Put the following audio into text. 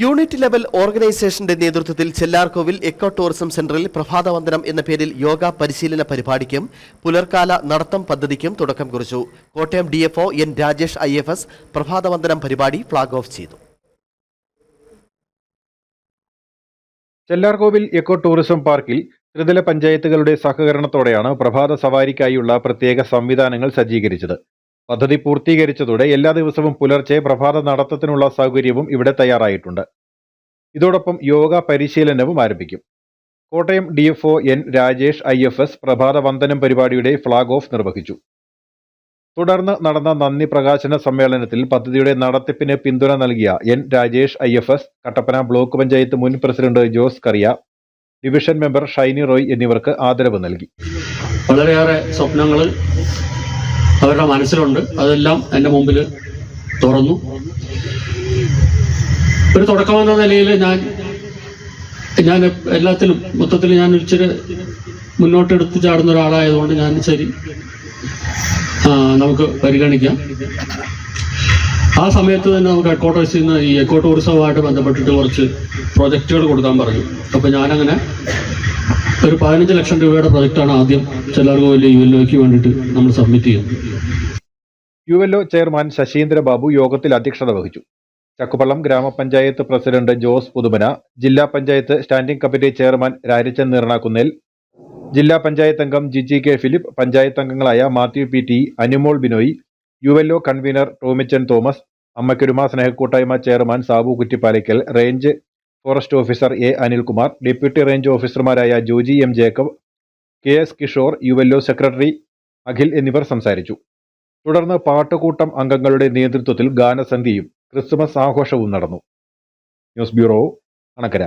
Unit level ഓർഗനൈസേഷന്റെ നേതൃത്വത്തിൽ Chellarkovil eco tourism സെന്ററിൽ പ്രഭാതവന്ദനം എന്ന പേരിൽ യോഗ പരിശീലന പരിപാടിക്കും പുലർക്കാല നടത്തം പദ്ധതിക്കും തുടക്കം കുറിച്ചു. Kottayam DFO N Rajesh IFS പ്രഭാതവന്ദനം പരിപാടി ഫ്ളാഗ് ഓഫ് ചെയ്തു. ചെല്ലാർകോവിൽ എക്കോ ടൂറിസം പാർക്കിൽ ത്രിതല പഞ്ചായത്തുകളുടെ സഹകരണത്തോടെയാണ് പ്രഭാത സവാരിക്കായുള്ള പ്രത്യേക സംവിധാനങ്ങൾ സജ്ജീകരിച്ചത്. പദ്ധതി പൂർത്തീകരിച്ചതോടെ എല്ലാ ദിവസവും പുലർച്ചെ പ്രഭാത നടത്തത്തിനുള്ള സൗകര്യവും ഇവിടെ തയ്യാറായിട്ടുണ്ട്. ഇതോടൊപ്പം യോഗ പരിശീലനവും ആരംഭിക്കും. Kottayam DFO N Rajesh IFS പ്രഭാത വന്ദനം പരിപാടിയുടെ ഫ്ളാഗ് ഓഫ് നിർവഹിച്ചു. തുടർന്ന് നടന്ന നന്ദി പ്രകാശന സമ്മേളനത്തിൽ പദ്ധതിയുടെ നടത്തിപ്പിന് പിന്തുണ നൽകിയ N Rajesh IFS, Kattappana block panchayat മുൻ പ്രസിഡന്റ് ജോസ് കറിയ, ഡിവിഷൻ മെമ്പർ ഷൈനി റോയ് എന്നിവർക്ക് ആദരവ് നൽകി. വളരെയേറെ സ്വപ്നങ്ങൾ അവരുടെ മനസ്സിലുണ്ട്. അതെല്ലാം എൻ്റെ മുമ്പിൽ തുറന്നു. ഒരു തുടക്കമെന്ന നിലയിൽ ഞാൻ എല്ലാത്തിലും മൊത്തത്തിൽ ഞാൻ ഇച്ചിരി മുന്നോട്ടെടുത്ത് ചാടുന്ന ഒരാളായതുകൊണ്ട് ഞാൻ ശരി നമുക്ക് പരിഗണിക്കാം. ആ സമയത്ത് തന്നെ നമുക്ക് ഹെഡ്ക്വാർട്ടേഴ്സിൽ നിന്ന് ഈ എക്കോ ടൂറിസവുമായിട്ട് ബന്ധപ്പെട്ടിട്ട് കുറച്ച് പ്രൊജക്റ്റുകൾ കൊടുക്കാൻ പറഞ്ഞു. അപ്പോൾ ഞാനങ്ങനെ ഒരു 15 ലക്ഷം രൂപയുടെ പ്രൊജക്റ്റാണ് ആദ്യം ചെല്ലാർകോവിലെ ULOയ്ക്ക് വേണ്ടിയിട്ട് നമ്മൾ സബ്മിറ്റ് ചെയ്യുന്നത്. ULO ചെയർമാൻ ശശീന്ദ്ര ബാബു യോഗത്തിൽ അധ്യക്ഷത വഹിച്ചു. ചക്കുപള്ളം ഗ്രാമപഞ്ചായത്ത് പ്രസിഡന്റ് ജോസ് പുതുമന, ജില്ലാ panchayat standing committee chairman Rarichan Neernakkunnel, ജില്ലാ പഞ്ചായത്ത് അംഗം ജിജി കെ ഫിലിപ്പ്, പഞ്ചായത്ത് അംഗങ്ങളായ Mathew PT, Anumol Binoy, ULO convener Tomichan Thomas, അമ്മയ്ക്കൊരുമ സ്നേഹക്കൂട്ടായ്മ chairman Sabu Kuttipalackal, range forest officer A Anilkumar, deputy range ഓഫീസർമാരായ Joji M Jacob, KS Kishore, ULO secretary Akhil എന്നിവർ സംസാരിച്ചു. തുടർന്ന് പാട്ടുകൂട്ടം അംഗങ്ങളുടെ നേതൃത്വത്തിൽ ഗാനസന്ധ്യയും ക്രിസ്തുമസ് ആഘോഷവും നടന്നു. News bureau, Anakkara.